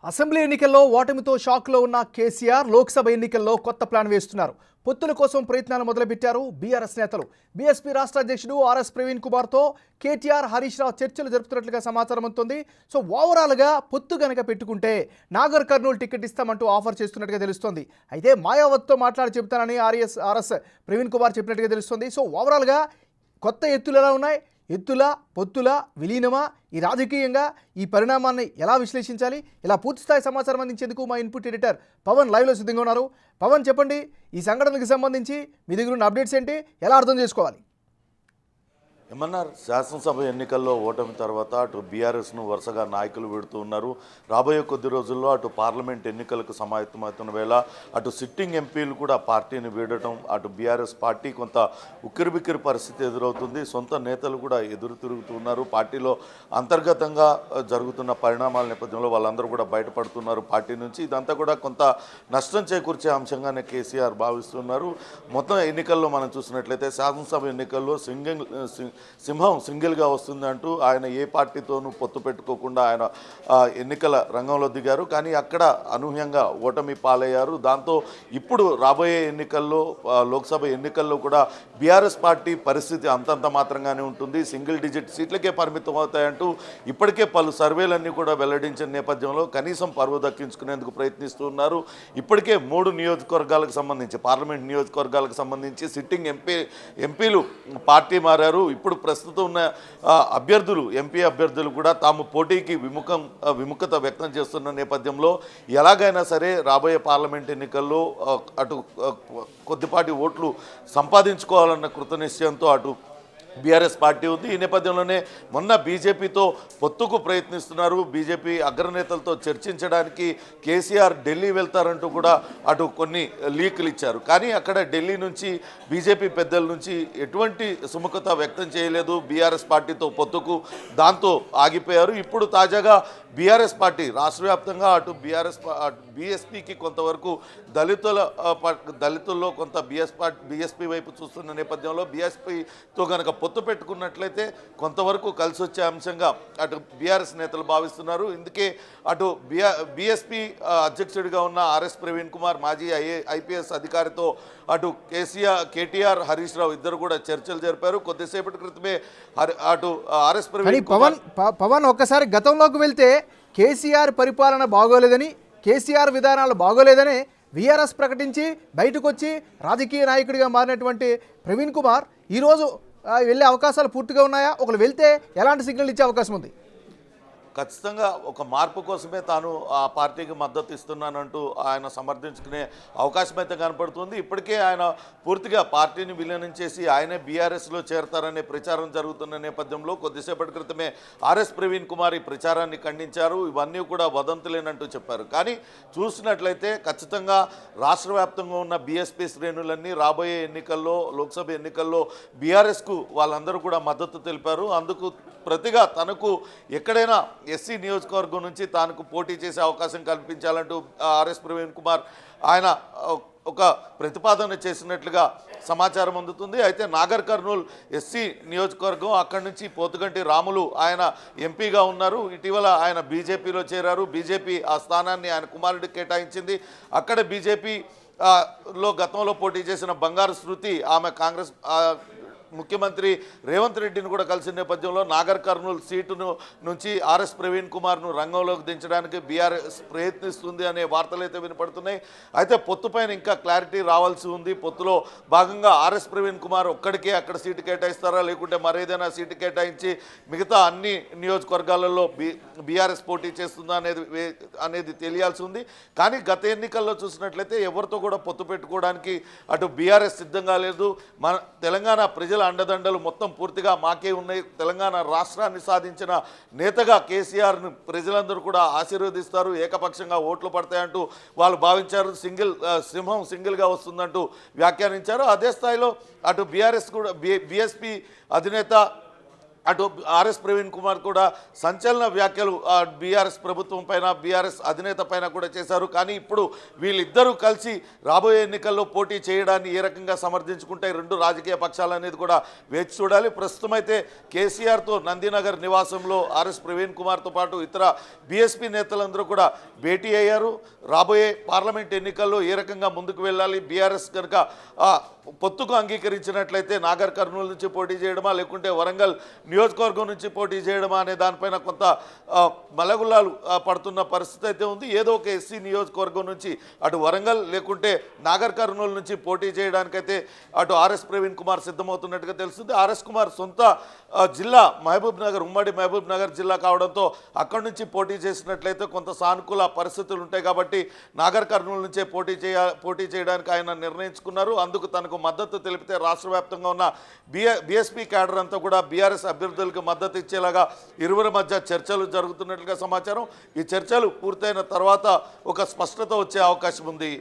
Assembly ఎన్నికల్లో ఓటమితో షాక్లో ఉన్న కేసీఆర్ లోక్సభ ఎన్నికల్లో కొత్త ప్లాన్ వేస్తున్నారు. పొత్తుల కోసం ప్రయత్నాలు మొదలుపెట్టారు బీఆర్ఎస్ నేతలు. బీఎస్పీ రాష్ట్ర అధ్యక్షుడు ఆర్ఎస్ ప్రవీణ్ కుమార్తో కేటీఆర్, హరీష్ రావు చర్చలు జరుపుతున్నట్లుగా సమాచారం అందుతుంది. సో ఓవరాల్గా పొత్తు గనక పెట్టుకుంటే నాగర్ కర్నూలు టికెట్ ఇస్తామంటూ ఆఫర్ చేస్తున్నట్టుగా తెలుస్తోంది. అయితే మాయావతితో మాట్లాడి చెబుతానని ఆర్ఎస్ ప్రవీణ్ కుమార్ చెప్పినట్టుగా తెలుస్తుంది. సో ఓవరాల్గా కొత్త ఎత్తులు ఎలా ఉన్నాయి, ఎత్తుల పొత్తుల విలీనమా, ఈ రాజకీయంగా ఈ పరిణామాన్ని ఎలా విశ్లేషించాలి, ఇలా పూర్తిస్థాయి సమాచారం అందించేందుకు మా ఇన్పుట్ ఎడిటర్ పవన్ లైవ్లో సిద్ధంగా ఉన్నారు. పవన్, చెప్పండి, ఈ సంఘటనకు సంబంధించి మీ దగ్గర ఉన్న అప్డేట్స్ ఏంటి, ఎలా అర్థం చేసుకోవాలి? ఏమన్నారు? శాసనసభ ఎన్నికల్లో ఓటమి తర్వాత అటు బీఆర్ఎస్ను వరుసగా నాయకులు పెడుతూ ఉన్నారు. రాబోయే కొద్ది రోజుల్లో అటు పార్లమెంట్ ఎన్నికలకు సమాయత్తమవుతున్న వేళ అటు సిట్టింగ్ ఎంపీలు కూడా పార్టీని వీడటం, అటు బీఆర్ఎస్ పార్టీ కొంత ఉక్కిరిబిక్కిరి పరిస్థితి ఎదురవుతుంది. సొంత నేతలు కూడా ఎదురు తిరుగుతున్నారు. పార్టీలో అంతర్గతంగా జరుగుతున్న పరిణామాల నేపథ్యంలో వాళ్ళందరూ కూడా బయటపడుతున్నారు పార్టీ నుంచి. ఇదంతా కూడా కొంత నష్టం చేకూర్చే అంశంగానే కేసీఆర్ భావిస్తున్నారు. మొత్తం ఎన్నికల్లో మనం చూసినట్లయితే శాసనసభ ఎన్నికల్లో సింహం సింగిల్గా వస్తుందంటూ ఆయన ఏ పార్టీతోనూ పొత్తు పెట్టుకోకుండా ఆయన ఎన్నికల రంగంలో దిగారు. కానీ అక్కడ అనూహ్యంగా ఓటమి పాలయ్యారు. దాంతో ఇప్పుడు రాబోయే ఎన్నికల్లో లోక్సభ ఎన్నికల్లో కూడా బీఆర్ఎస్ పార్టీ పరిస్థితి అంతంత మాత్రంగానే ఉంటుంది. సింగిల్ డిజిట్ సీట్లకే పరిమితం అవుతాయంటూ ఇప్పటికే పలు సర్వేలన్నీ కూడా వెల్లడించిన నేపథ్యంలో కనీసం పరువు దక్కించుకునేందుకు ప్రయత్నిస్తున్నారు. ఇప్పటికే 3 నియోజకవర్గాలకు సంబంధించి, పార్లమెంట్ నియోజకవర్గాలకు సంబంధించి సిట్టింగ్ ఎంపీలు పార్టీ మారారు. ఇప్పుడు ప్రస్తుతం ఉన్న అభ్యర్థులు, ఎంపీ అభ్యర్థులు కూడా తాము పోటీకి విముఖత వ్యక్తం చేస్తున్న నేపథ్యంలో ఎలాగైనా సరే రాబోయే పార్లమెంట్ ఎన్నికల్లో అటు కొద్దిపాటి ఓట్లు సంపాదించుకోవాలన్న కృతనిశ్చయంతో అటు బీఆర్ఎస్ పార్టీ ఉంది. ఈ నేపథ్యంలోనే మొన్న బీజేపీతో పొత్తుకు ప్రయత్నిస్తున్నారు. బీజేపీ అగ్రనేతలతో చర్చించడానికి కేసీఆర్ ఢిల్లీ వెళ్తారంటూ కూడా అటు కొన్ని లీకులు ఇచ్చారు. కానీ అక్కడ ఢిల్లీ నుంచి బీజేపీ పెద్దల నుంచి ఎటువంటి సుముఖత వ్యక్తం చేయలేదు బీఆర్ఎస్ పార్టీతో పొత్తుకు. దాంతో ఆగిపోయారు. ఇప్పుడు తాజాగా బీఆర్ఎస్ పార్టీ రాష్ట్ర వ్యాప్తంగా అటు బీఎస్పీకి కొంతవరకు దళితుల్లో కొంత బీఎస్పీ వైపు చూస్తున్న నేపథ్యంలో బీఎస్పీతో కనుక పొత్తు పెట్టుకున్నట్లయితే కొంతవరకు కలిసి వచ్చే అంశంగా అటు బీఆర్ఎస్ నేతలు భావిస్తున్నారు. ఇందుకే అటు బీఎస్పీ అధ్యక్షుడిగా ఉన్న ఆర్ఎస్ ప్రవీణ్ కుమార్, మాజీ ఐపీఎస్ అధికారితో అటు కేటీఆర్, హరీష్ రావు ఇద్దరు కూడా చర్చలు జరిపారు. కొద్దిసేపటి క్రితమే అటు ఆర్ఎస్ ప్రవీణ్ పవన్ ఒక్కసారి గతంలోకి వెళ్తే కేసీఆర్ పరిపాలన బాగోలేదని, కేసీఆర్ విధానాలు బాగోలేదని వీఆర్ఎస్ ప్రకటించి బయటకు వచ్చి రాజకీయ నాయకుడిగా మారినటువంటి ప్రవీణ్ కుమార్ ఈరోజు వెళ్ళే అవకాశాలు పూర్తిగా ఉన్నాయా? ఒకరు వెళ్తే ఎలాంటి సిగ్నల్ ఇచ్చే అవకాశం ఉంది? ఖచ్చితంగా ఒక మార్పు కోసమే తాను ఆ పార్టీకి మద్దతు ఇస్తున్నానంటూ ఆయన సమర్థించుకునే అవకాశం అయితే కనపడుతుంది. ఇప్పటికే ఆయన పూర్తిగా పార్టీని విలీనం చేసి ఆయనే బీఆర్ఎస్లో చేరతారనే ప్రచారం జరుగుతున్న నేపథ్యంలో కొద్దిసేపటి క్రితమే ఆర్ఎస్ ప్రవీణ్ కుమార్ ఈ ప్రచారాన్ని ఖండించారు. ఇవన్నీ కూడా వదంతులేనంటూ చెప్పారు. కానీ చూసినట్లయితే ఖచ్చితంగా రాష్ట్ర వ్యాప్తంగా ఉన్న బీఎస్పీ శ్రేణులన్నీ రాబోయే ఎన్నికల్లో, లోక్సభ ఎన్నికల్లో బీఆర్ఎస్కు వాళ్ళందరూ కూడా మద్దతు తెలిపారు. అందుకు ప్రతిగా తనకు ఎక్కడైనా ఎస్సీ నియోజకవర్గం నుంచి తానుకు పోటీ చేసే అవకాశం కల్పించాలంటూ ఆర్ఎస్ ప్రవీణ్ కుమార్ ఆయన ఒక ప్రతిపాదన చేసినట్లుగా సమాచారం అందుతుంది. అయితే నాగర్ కర్నూల్ ఎస్సీ నియోజకవర్గం, అక్కడి నుంచి పోతుగంటి రాములు ఆయన ఎంపీగా ఉన్నారు. ఇటీవల ఆయన బీజేపీలో చేరారు. బీజేపీ ఆ స్థానాన్ని ఆయన కుమారుడికి కేటాయించింది. అక్కడ బీజేపీ లో గతంలో పోటీ చేసిన బంగారు శృతి ఆమె కాంగ్రెస్ ముఖ్యమంత్రి రేవంత్ రెడ్డిని కూడా కలిసిన నేపథ్యంలో నాగర్ కర్నూల్ సీటును నుంచి ఆర్ఎస్ ప్రవీణ్ కుమార్ను రంగంలోకి దించడానికి బీఆర్ఎస్ ప్రయత్నిస్తుంది అనే వార్తలు అయితే వినపడుతున్నాయి. అయితే పొత్తుపైన ఇంకా క్లారిటీ రావాల్సి ఉంది. పొత్తులో భాగంగా ఆర్ఎస్ ప్రవీణ్ కుమార్ ఒక్కడికే అక్కడ సీటు కేటాయిస్తారా, లేకుంటే మరేదైనా సీటు కేటాయించి మిగతా అన్ని నియోజకవర్గాలలో బీఆర్ఎస్ పోటీ చేస్తుందా అనేది తెలియాల్సి ఉంది. కానీ గత ఎన్నికల్లో చూసినట్లయితే ఎవరితో కూడా పొత్తు పెట్టుకోవడానికి అటు బీఆర్ఎస్ సిద్ధంగా లేదు. మన తెలంగాణ ప్రజల అండదండలు మొత్తం పూర్తిగా మాకే ఉన్నాయి. తెలంగాణ రాష్ట్రాన్ని సాధించిన నేతగా కేసీఆర్ను ప్రజలందరూ కూడా ఆశీర్వదిస్తారు, ఏకపక్షంగా ఓట్లు పడతాయంటూ వాళ్ళు భావించారు. సింహం సింగిల్గా వస్తుందంటూ వ్యాఖ్యానించారు. అదే స్థాయిలో అటు బీఆర్ఎస్ కూడా బీఎస్పీ అధినేత అటు ఆర్ఎస్ ప్రవీణ్ కుమార్ కూడా సంచలన వ్యాఖ్యలు బీఆర్ఎస్ ప్రభుత్వం పైన బీఆర్ఎస్ అధినేత పైన కూడా చేశారు. కానీ ఇప్పుడు వీళ్ళిద్దరూ కలిసి రాబోయే ఎన్నికల్లో పోటీ చేయడాన్ని ఏ రకంగా సమర్థించుకుంటాయి రెండు రాజకీయ పక్షాలు అనేది కూడా వేచి చూడాలి. ప్రస్తుతం అయితే కేసీఆర్తో నందినగర్ నివాసంలో ఆర్ఎస్ ప్రవీణ్ కుమార్తో పాటు ఇతర బీఎస్పీ నేతలందరూ కూడా భేటీ అయ్యారు. రాబోయే పార్లమెంట్ ఎన్నికల్లో ఏ రకంగా ముందుకు వెళ్ళాలి, బీఆర్ఎస్ కనుక పొత్తుకు అంగీకరించినట్లయితే నాగర్ కర్నూలు నుంచి పోటీ చేయడమా లేకుంటే వరంగల్ నియోజకవర్గం నుంచి పోటీ చేయడమా అనే దానిపైన కొంత మలగుల్లాలు పడుతున్న పరిస్థితి అయితే ఉంది. ఏదో ఒక ఎస్సీ నియోజకవర్గం నుంచి అటు వరంగల్ లేకుంటే నాగర్ కర్నూలు నుంచి పోటీ చేయడానికైతే అటు ఆర్ఎస్ ప్రవీణ్ కుమార్ సిద్ధమవుతున్నట్టుగా తెలుస్తుంది. ఆర్ఎస్ కుమార్ సొంత జిల్లా మహబూబ్ నగర్, ఉమ్మడి మహబూబ్ నగర్ జిల్లా కావడంతో అక్కడి నుంచి పోటీ చేసినట్లయితే కొంత సానుకూల పరిస్థితులు ఉంటాయి కాబట్టి నాగర్ కర్నూలు నుంచే పోటీ చేయడానికి ఆయన నిర్ణయించుకున్నారు. అందుకు తనకు మద్దతు తెలిపితే రాష్ట్ర వ్యాప్తంగా ఉన్న బీఎస్పీ క్యాడర్ అంతా కూడా బీఆర్ఎస్ అభ్యర్థులకు మద్దతు ఇచ్చేలాగా ఇరువురి మధ్య చర్చలు జరుగుతున్నట్లుగా సమాచారం. ఈ చర్చలు పూర్తయిన తర్వాత ఒక స్పష్టత వచ్చే అవకాశం ఉంది.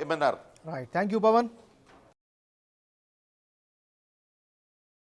MNR. Right, thank you Pawan.